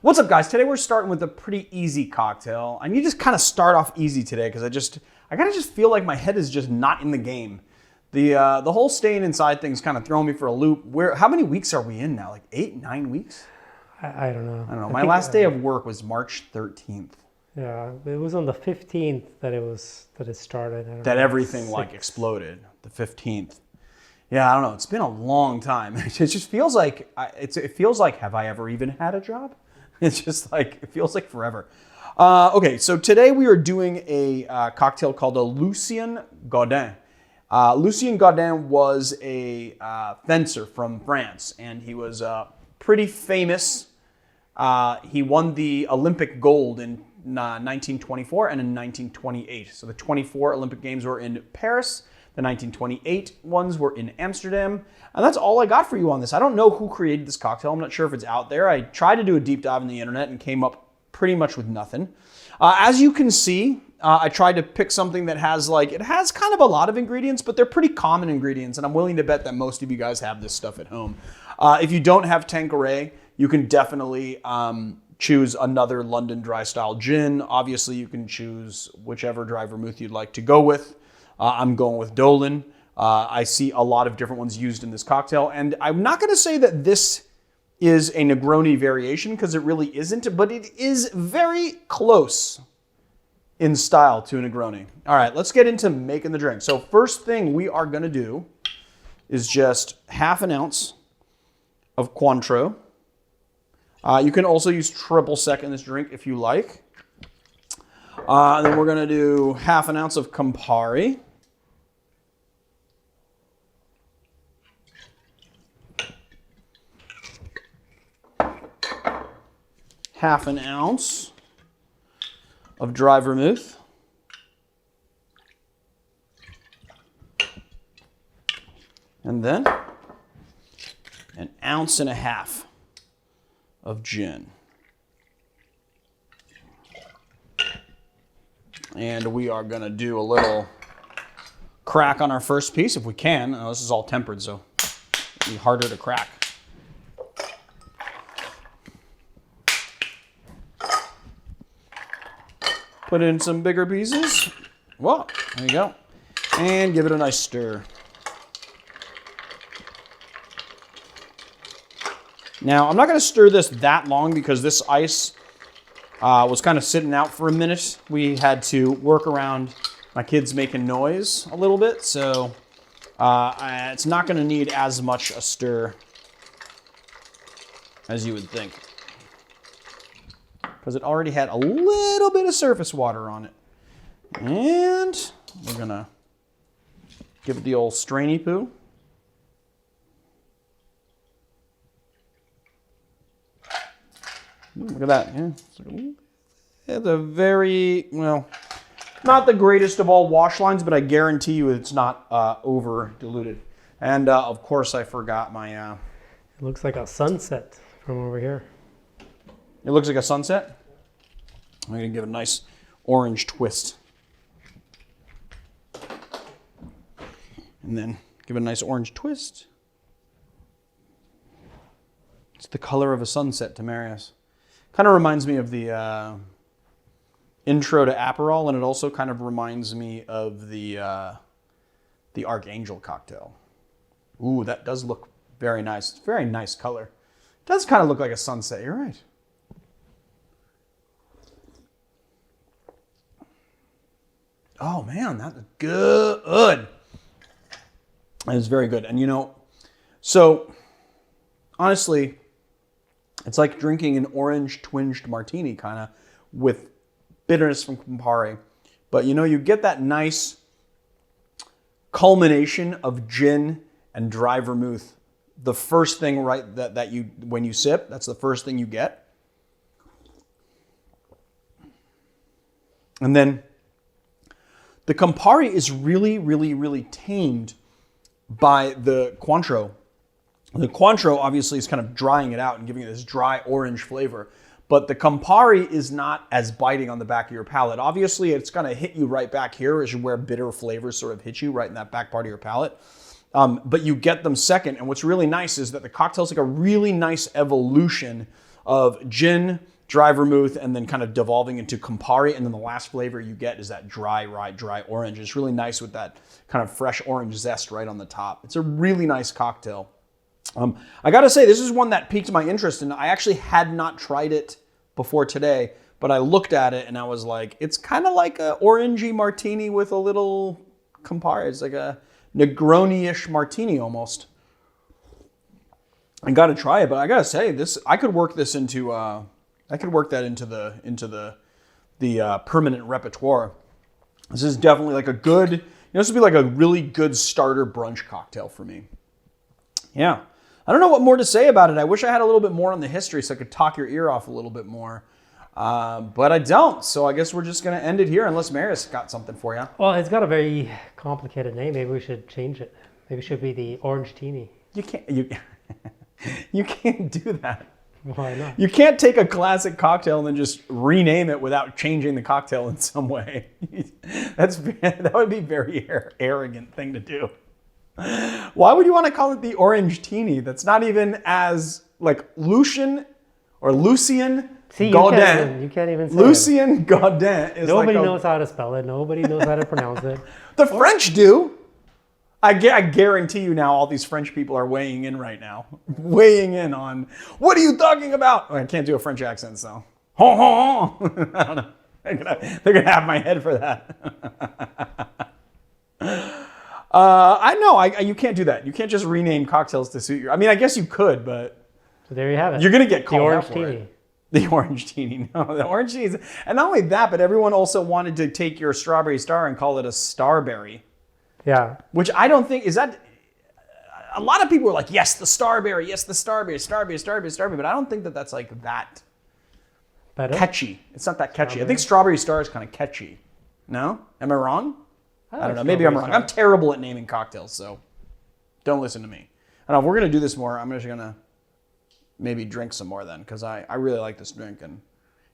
What's up, guys? Today we're starting with a pretty easy cocktail. I need to just kind of start off easy today because I kind of just feel like my head is just not in the game. The whole staying inside thing's kind of throwing me for a loop. How many weeks are we in now? Like 8, 9 weeks? I don't know. I don't know. My last day of work was March 13th. Yeah, it was on the 15th that it started. That everything like exploded. The 15th. Yeah, I don't know. It's been a long time. It just feels like it feels like, have I ever even had a job? It's just like, it feels like forever. Okay, so today we are doing a cocktail called a Lucien Gaudin. Lucien Gaudin was a fencer from France, and he was pretty famous. He won the Olympic gold in 1924 and in 1928. So the 24 Olympic Games were in Paris. The 1928 ones were in Amsterdam. And that's all I got for you on this. I don't know who created this cocktail. I'm not sure if it's out there. I tried to do a deep dive on the internet and came up pretty much with nothing. As you can see, I tried to pick something that has kind of a lot of ingredients, but they're pretty common ingredients. And I'm willing to bet that most of you guys have this stuff at home. If you don't have Tanqueray, you can definitely choose another London dry style gin. Obviously, you can choose whichever dry vermouth you'd like to go with. I'm going with Dolan. I see a lot of different ones used in this cocktail. And I'm not going to say that this is a Negroni variation because it really isn't, but it is very close in style to a Negroni. All right, let's get into making the drink. So first thing we are going to do is just half an ounce of Cointreau. You can also use triple sec in this drink if you like. Then we're going to do half an ounce of Campari. Half an ounce of dry vermouth. And then an ounce and a half of gin. And we are going to do a little crack on our first piece if we can. This is all tempered, so it'll be harder to crack. Put in some bigger pieces. Whoa, there you go. And give it a nice stir. Now, I'm not going to stir this that long because this ice was kind of sitting out for a minute. We had to work around my kids making noise a little bit, so it's not going to need as much a stir as you would think, because it already had a little bit of surface water on it. And we're going to give it the old strainy poo. Look at that. Yeah. It's a very, well, not the greatest of all wash lines, but I guarantee you it's not over diluted. And of course, I forgot my... It looks like a sunset from over here. It looks like a sunset? I'm going to give it a nice orange twist. And then give it a nice orange twist. It's the color of a sunset to Marius. Kind of reminds me of the intro to Aperol, and it also kind of reminds me of the Archangel cocktail. Ooh, that does look very nice. It's a very nice color. It does kind of look like a sunset. You're right. Oh man, that's good. It is very good. And you know, so honestly, it's like drinking an orange twinged martini kind of with bitterness from Campari. But you know, you get that nice culmination of gin and dry vermouth. The first thing, right, that you, when you sip, that's the first thing you get. And then the Campari is really, really, really tamed by the Cointreau. The Cointreau obviously is kind of drying it out and giving it this dry orange flavor. But the Campari is not as biting on the back of your palate. Obviously, it's going to hit you right back here, as where bitter flavors sort of hit you right in that back part of your palate. But you get them second. And what's really nice is that the cocktail's like a really nice evolution of gin, dry vermouth, and then kind of devolving into Campari. And then the last flavor you get is that dry orange. It's really nice with that kind of fresh orange zest right on the top. It's a really nice cocktail. I gotta say, this is one that piqued my interest, and I actually had not tried it before today, but I looked at it and I was like, it's kind of like a orangey martini with a little Campari. It's like a Negroni-ish martini almost. I gotta try it, but I gotta say, I could work this into the permanent repertoire. This is definitely like a good, this would be like a really good starter brunch cocktail for me. Yeah. I don't know what more to say about it. I wish I had a little bit more on the history so I could talk your ear off a little bit more. But I don't. So I guess we're just going to end it here unless Marius got something for you. Well, it's got a very complicated name. Maybe we should change it. Maybe it should be the Orange Teeny. You can't do that. Why not? You can't take a classic cocktail and then just rename it without changing the cocktail in some way. That would be a very arrogant thing to do. Why would you want to call it the Orange Teeny? That's not even as like Lucien Gaudin. You can't even say Lucien Gaudin is Nobody like knows how to spell it. Nobody knows how to pronounce it. The French do. I guarantee you now all these French people are weighing in right now. Weighing in on, what are you talking about? Oh, I can't do a French accent, so. Ho, ho, ho. I don't know. They're gonna have my head for that. I know, you can't do that. You can't just rename cocktails to suit your, I mean, I guess you could, but. So there you have it. You're gonna get called out for for it. it. The Orange Teeny. No, the Orange Teeny. And not only that, but everyone also wanted to take your Strawberry Star and call it a Starberry. Yeah. Which I don't think, is that, a lot of people are like, yes, the Starberry, Starberry, but I don't think that that's like that catchy. It's not that catchy. I think Strawberry Star is kind of catchy. No? Am I wrong? I don't know. Maybe I'm wrong. I'm terrible at naming cocktails, so don't listen to me. I don't know, if we're going to do this more, I'm just going to maybe drink some more then, because I really like this drink, and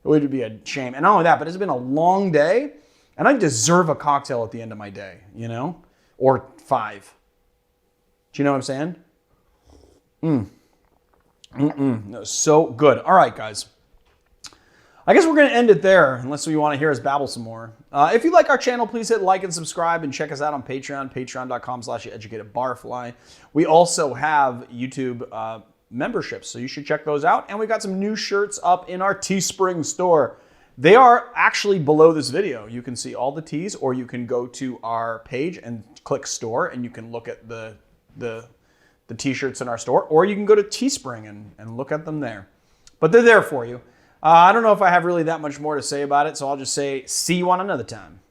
it would be a shame. And not only that, but it's been a long day, and I deserve a cocktail at the end of my day, Or 5. Do you know what I'm saying? No, so good. All right, guys. I guess we're going to end it there, unless you want to hear us babble some more. If you like our channel, please hit like and subscribe, and check us out on Patreon, patreon.com/educatedbarfly. We also have YouTube memberships, so you should check those out. And we got some new shirts up in our Teespring store. They are actually below this video. You can see all the tees, or you can go to our page and click store, and you can look at the t-shirts in our store, or you can go to Teespring and look at them there. But they're there for you. I don't know if I have really that much more to say about it, so I'll just say see you on another time.